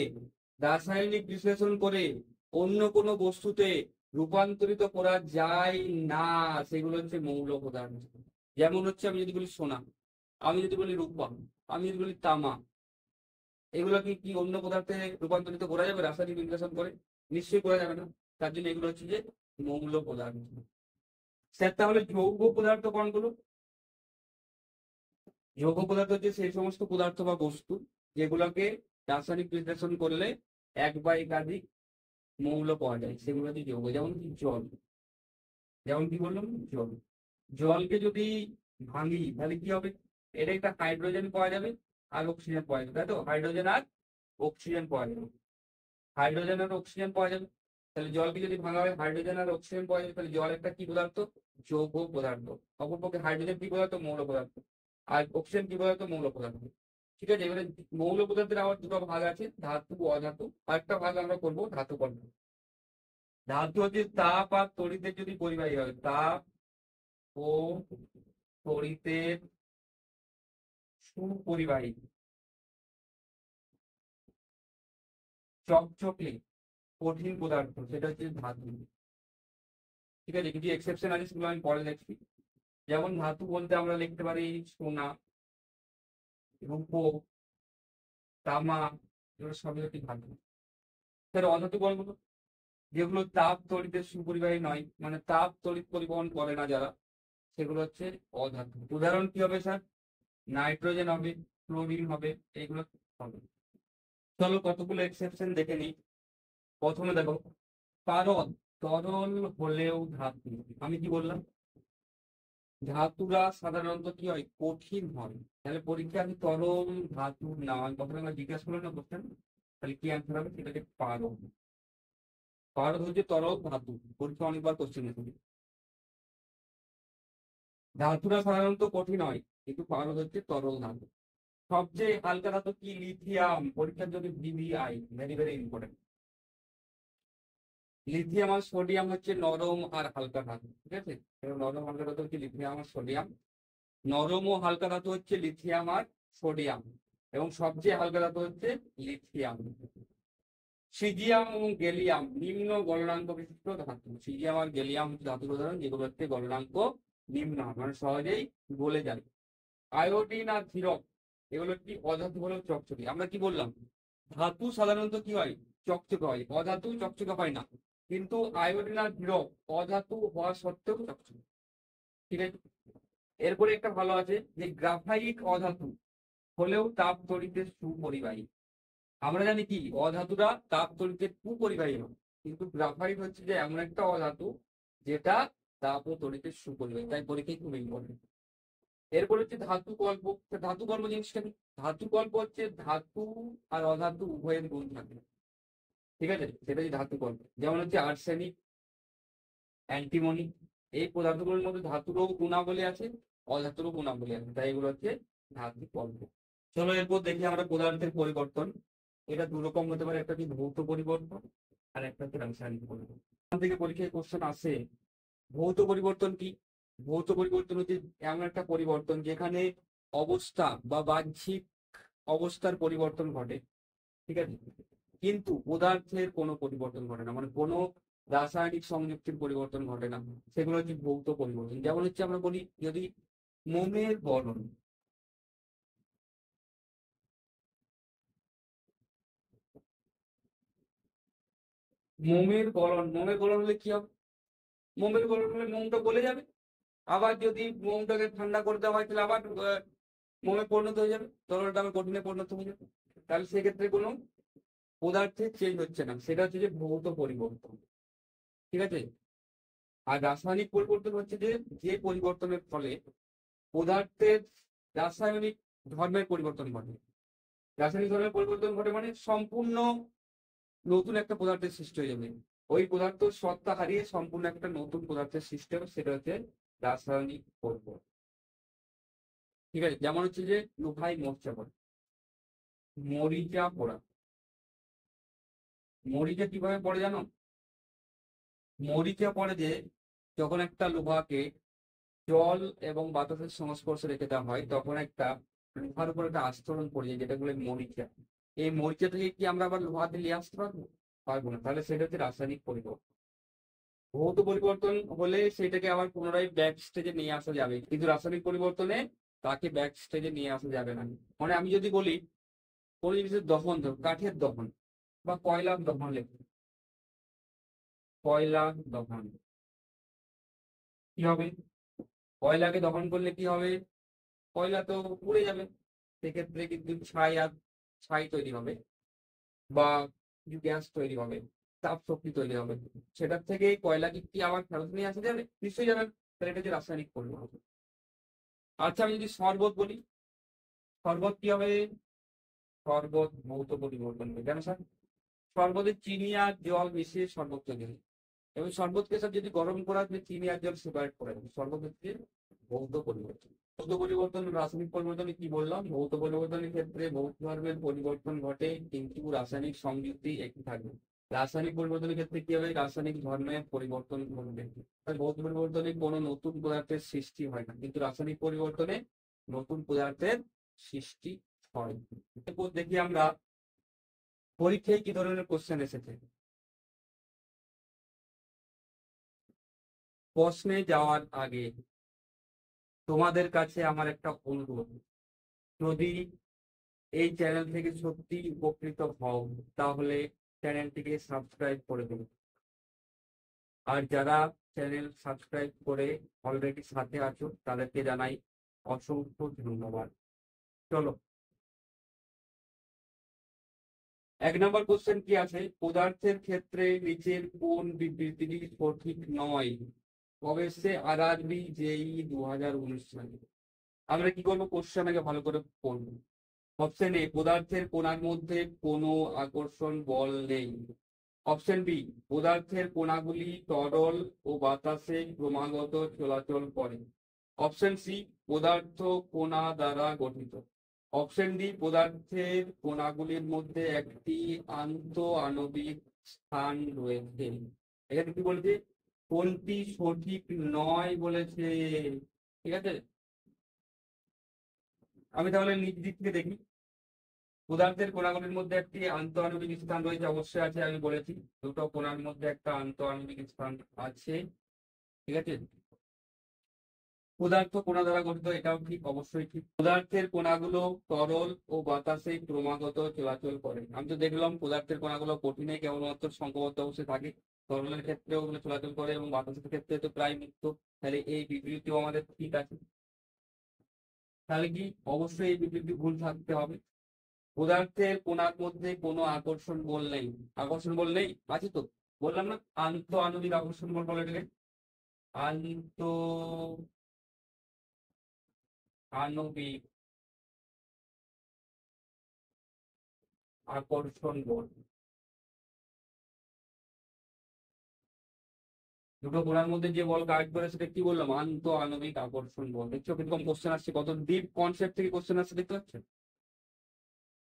রাসায়নিক বিশ্লেষণ করে অন্য কোনো বস্তুতে রূপান্তরিত করা যায় না, সেগুলো হচ্ছে মৌল পদার্থ। যেমন হচ্ছে আমি যদি বলি সোনা, আমি যদি বলি রূপা, আমি যদি বলি তামা, এগুলো কি কি অন্য পদার্থে রূপান্তরিত করা যাবে রাসায়নিক বিশ্লেষণ করে? নিশ্চয়ই করা যাবে না। তার জন্য এগুলো হচ্ছে যে মৌল পদার্থ। স্যার তাহলে যৌগ পদার্থ কোনগুলো? যৌগ পদার্থ হচ্ছে সেই সমস্ত পদার্থ বা বস্তু যেগুলোকে রাসায়নিক বিশ্লেষণ করলে এক বা একাধিক মৌল পাওয়া যায়, সেগুলো হচ্ছে যৌগ। যেমন কি জল, যেমন কি বললাম জল, জলকে যদি ভাঙি তাহলে কি হবে, এটা একটা হাইড্রোজেন পাওয়া যাবে আর অক্সিজেন পাওয়া যাবে, তাই তো? হাইড্রোজেন আর অক্সিজেন পাওয়া যাবে, হাইড্রোজেন আর অক্সিজেন পাওয়া যাবে। তাহলে জলকে যদি ভাঙা হয় হাইড্রোজেন আর অক্সিজেন পাওয়া যাবে, তাহলে জল একটা কি পদার্থ, যৌগ পদার্থ। অপরপক্ষে হাইড্রোজেন কি পদার্থ, মৌল পদার্থ। আর অক্সিজেন কি পদার্থ, মৌল পদার্থ। ঠিক আছে, এবারে মৌল পদার্থের আবার দুটো ভাগ আছে, ধাতু অধাতু। আরেকটা ভাগ আমরা করবো ধাতু কর্ম। ধাতু হচ্ছে তাপ আর তড়িতের যদি পরিবাহী হয়, তাপ ও তড়িতের সুপরিবাহী, চকচকে কঠিন পদার্থ, সেটা হচ্ছে ধাতু। ঠিক আছে, কিছু এক্সেপশন আছে, সেগুলো আমি পরে দেখছি। যেমন ধাতু বলতে আমরা লিখতে পারি সোনা, রূপো, তামা, এগুলো সবই হচ্ছে ধাতু। স্যার অধাতু বলগুলো, যেগুলো তাপ তড়িতের সুপরিবাহী নয়, মানে তাপ তড়িৎ পরিবহন করে না যারা, সেগুলো হচ্ছে অধাতু। উদাহরণ কি হবে স্যার, নাইট্রোজেন হবে, ক্লোরিন হবে, এইগুলো হবে। চলো কতগুলো এক্সেপশন দেখে নিই। প্রথমে দেখো, কারণ তরল হলেও ধাতু। আমি কি বললাম, ধাতুরা সাধারণত কি হয়, কঠিন হয়। তাহলে পরীক্ষা আমি তরল ধাতু না, আমি প্রথমে আমরা জিজ্ঞাসা করলাম না কোশ্চেন, তাহলে কি অ্যান্সার হবে, সেটাকে পারদ। পারদ হচ্ছে তরল ধাতু, পরীক্ষা অনেকবার কোশ্চেন এসেছে। ধাতুরা সাধারণত কঠিন হয়, কিন্তু পারদ হচ্ছে তরল ধাতু। সবচেয়ে হালকা ধাতু কি, লিথিয়াম, পরীক্ষার জন্য VVI, very very important. Lithium আর সোডিয়াম হচ্ছে নরম আর হালকা ধাতু, ঠিক আছে? নরম হালকা ধাতু হচ্ছে লিথিয়াম আর সোডিয়াম। নরম ও হালকা ধাতু হচ্ছে লিথিয়াম আর সোডিয়াম, এবং সবচেয়ে হালকা ধাতু হচ্ছে লিথিয়াম। সিজিয়াম এবং গেলিয়াম নিম্ন গলনাঙ্ক বিশিষ্ট ধাতু। সিজিয়াম আর গেলিয়াম হচ্ছে ধাতুর উদাহরণ যেগুলো হচ্ছে গলনাঙ্ক নিম্ন, মানে সহজেই গলে যায়। আয়োডিন আর ক্ষীরক, এগুলো কি অধাতু হলেও চকচকে। আমরা কি বললাম, ধাতু সাধারণত কি হয়, চকচকে হয়, অধাতু চকচকে হয় না। কিন্তু আয়োডিন আর ক্ষীরক অধাতু হওয়া সত্ত্বেও চকচকে। ঠিক আছে, এরপরে একটা ভালো আছে যে গ্রাফাইট অধাতু হলেও তাপ তড়িতের সুপরিবাহী। আমরা জানি কি অধাতুরা তাপ তড়িতের কুপরিবাহী হয়, কিন্তু গ্রাফাইট হচ্ছে যে এমন একটা অধাতু যেটা তাপ ও তড়িতের সুপরিবাহী, তাই পরীক্ষায় খুব ইম্পর্টেন্ট। এরপর হচ্ছে ধাতু কল্প। ধাতু কল্প জিনিসটা কি, ধাতু কল্প হচ্ছে ধাতু আর অধাতু উভয়ের গুণ থাকে, ঠিক আছে? সেটা হচ্ছে ধাতু কল্প। যেমন হচ্ছে আর্সেনিক, অ্যান্টিমনি, এই পদার্থগুলোর মধ্যে ধাতুরও গুণাবলী আছে, অধাতুরও গুণাবলী আছে, তাই এগুলো হচ্ছে ধাতু কল্প। চলো এরপর দেখি আমরা পদার্থের পরিবর্তন। এটা দু রকম হতে পারে, একটা কি ভৌত পরিবর্তন আর একটা হচ্ছে রাসায়নিক পরিবর্তন। এখান থেকে পরীক্ষায় কোশ্চেন আসে, ভৌত পরিবর্তন কি? ভৌত পরিবর্তন হচ্ছে এমন একটা পরিবর্তন যেখানে অবস্থা বা বাহ্যিক অবস্থার পরিবর্তন ঘটে, ঠিক আছে, কিন্তু পদার্থের কোনো পরিবর্তন ঘটে না, মানে কোনো রাসায়নিক সংযুক্তির পরিবর্তন ঘটে না, সেগুলো হচ্ছে ভৌত পরিবর্তন। যেমন হচ্ছে আমরা বলি যদি মোমের গলন, মোমের গলন হলে কি হবে, মোমের গলন হলে মোমটা গলে যাবে। আবার যদি মোমটাকে ঠান্ডা করে দেওয়া হয় তাহলে আবার মোমে পরিণত হয়ে যাবে, তরলটা আবার কঠিনে পরিণত হয়ে যাবে। তাহলে সেক্ষেত্রে কোনো পদার্থের চেঞ্জ হচ্ছে না, সেটা হচ্ছে যে ভৌত পরিবর্তন, ঠিক আছে? আর রাসায়নিক পরিবর্তন হচ্ছে যে যে পরিবর্তনের ফলে পদার্থের রাসায়নিক ধর্মের পরিবর্তন ঘটে। রাসায়নিক ধর্মের পরিবর্তন ঘটে মানে সম্পূর্ণ নতুন একটা পদার্থের সৃষ্টি হয়ে যাবে। ওই পদার্থ সত্তা হারিয়ে সম্পূর্ণ একটা নতুন পদার্থের সৃষ্টি হবে, সেটা হচ্ছে রাসায়নিক পরিবর্তন। ঠিক আছে, যেমন হচ্ছে যে লোহায় মরিচা পড়ে, মরিচা পড়া। মরিচা কিভাবে পড়ে জানো? মরিচা পড়ে যে যখন একটা লোহাকে জল এবং বাতাসের সংস্পর্শে রেখে দেওয়া হয়, তখন একটা লোহার উপর একটা আস্তরণ পড়ে যায়, যেটা বলে মরিচা। এই মরিচা থেকে কি আমরা আবার লোহাতে নিয়ে আসতে পারবো? পারবো না। তাহলে সেটা হচ্ছে রাসায়নিক পরিবর্তন। ভৌত পরিবর্তন হলে সেটাকে আবার পুনরায় ব্যাক স্টেজে নিয়ে আসা যাবে, কিন্তু রাসায়নিক পরিবর্তনে তাকে ব্যাক স্টেজে নিয়ে আসা যাবে না। মানে আমি যদি বলি কোন জিনিসের দহন, কাঠের দহন বা কয়লার দহন, কয়লা দহন কি হবে? কয়লাকে দহন করলে কি হবে? কয়লা তো পুড়ে যাবে, সেক্ষেত্রে কিন্তু ছাই তৈরি হবে বা কিছু গ্যাস তৈরি হবে, তাপ শক্তি তৈরি হবে। সেটার থেকে কয়লাকে কি আবার ফেরত নিয়ে আসা যাবে? নিশ্চয়ই যাবে। তাহলে এটা হচ্ছে রাসায়নিক পরিবর্তন। আচ্ছা, আমি যদি শরবত বলি, শরবত কি হবে? শরবত ভৌত পরিবর্তন হবে। কেন স্যার? শরবতে চিনি আর জল মিশিয়ে শরবত তৈরি হয়, এবং শরবতকে স্যার যদি গরম করা হয়, চিনি আর জল সেপারেট করে দেবে। শরবত হচ্ছে ভৌত পরিবর্তন। ভৌত পরিবর্তন, রাসায়নিক পরিবর্তনে কি বললাম? ভৌত পরিবর্তনের ক্ষেত্রে ভৌত ধর্মের পরিবর্তন ঘটে, কিন্তু রাসায়নিক সংযুক্তি একই থাকবে। রাসায়নিক পরিবর্তনের ক্ষেত্রে কি হবে? রাসায়নিক ধর্মের পরিবর্তন ঘটবে। তাই ভৌত পরিবর্তনে কোনো নতুন পদার্থের সৃষ্টি হয় না, কিন্তু রাসায়নিক পরিবর্তনে নতুন পদার্থের সৃষ্টি হয়। এরপর দেখি আমরা পরীক্ষায় কি ধরনের কোশ্চেন এসেছে। প্রশ্নে যাওয়ার আগে তোমাদের কাছে আমার একটা অনুরোধ, যদি এই চ্যানেল থেকে সত্যি উপকৃত হও, তাহলে চ্যানেলটিকে সাবস্ক্রাইব করে দেবে। আর যারা চ্যানেল সাবস্ক্রাইব করে অলরেডি সাথে আছো, তাদেরকে জানাই অসংখ্য ধন্যবাদ। চলো, 1 নম্বর কোশ্চেন কি আছে? পদার্থের ক্ষেত্রে নিচের কোন বিবৃতিটি সঠিক নয়? কবে এসছে? RRB JEE 2019 সালে। আমরা কি করবো? কোশ্চেনটাকে ভালো করে পড়বো। অপশন এ, পদার্থের কণার মধ্যে কোনো আকর্ষণ বল নেই। অপশন বি, পদার্থের কণাগুলি তরল ও বাতাসে ক্রমাগত চলাচল করে। অপশন সি, পদার্থ কণা দ্বারা গঠিত। অপশন ডি, পদার্থের কণাগুলির মধ্যে একটি আন্তঃআণবিক স্থান রয়েছে। এখানে কি বলেছে? কোনটি সঠিক নয় বলেছে। ঠিক আছে, আমি তাহলে নিজ দিক থেকে দেখি। পদার্থের কণাগুলির মধ্যে একটি আন্তঃআণবিক স্থান রয়েছে, অবশ্যই আছে, আমি বলেছি। দুটো কণার মধ্যে একটা আন্তঃআণবিক স্থান আছে। ঠিক আছে, পদার্থ কণা দ্বারা গঠিত, এটাও ঠিক, অবশ্যই ঠিক। পদার্থের কণাগুলো তরল ও বাতাসে ক্রমাগত চলাচল করে। আমি তো দেখলাম পদার্থের কণাগুলো কঠিনে কেবলমাত্র সংঘবদ্ধ অবস্থায় থাকে, তরলের ক্ষেত্রেও ওগুলো চলাচল করে এবং বাতাসের ক্ষেত্রে তো প্রায় মুক্ত। তাহলে এই বিবৃতিও আমাদের ঠিক আছে। তাহলে কি অবশ্যই এই বিবৃতি ভুল থাকতে হবে? পদার্থের কণার মধ্যে কোনো আকর্ষণ বল নেই। আকর্ষণ বল নেই, আছে তো, বললাম না, আন্তঃআণবিক আকর্ষণ বল বলে এটাকে। আন্ত আণবিক আকর্ষণ বল। দুটো কণার মধ্যে যে বল কাজ করে সেটা কি বললাম? আন্তঃআণবিক আকর্ষণ বল। দেখছো কিরকম কোশ্চেন আসছে, কত ডিপ কনসেপ্ট থেকে কোশ্চেন আসছে, দেখতে পাচ্ছেন?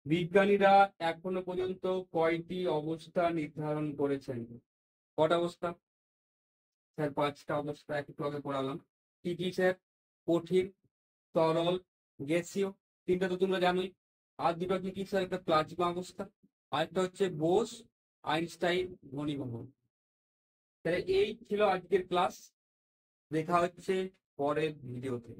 বিজ্ঞানীরা এখনো পর্যন্ত কয়টি অবস্থা নির্ধারণ করেছেন? কটা অবস্থা? স্যার 5টা অবস্থা একটু আগে পড়ালাম। কি কি স্যার? কঠিন, তরল, গ্যাসীয়। 3টা তো তোমরা জানোই। আর দুটো কি কি স্যার? একটা প্লাজমা অবস্থা, আর একটা হচ্ছে বোস আইনস্টাইন ঘনীভবন। তাহলে এই ছিল আজকের ক্লাস। দেখা হচ্ছে পরের ভিডিওতে।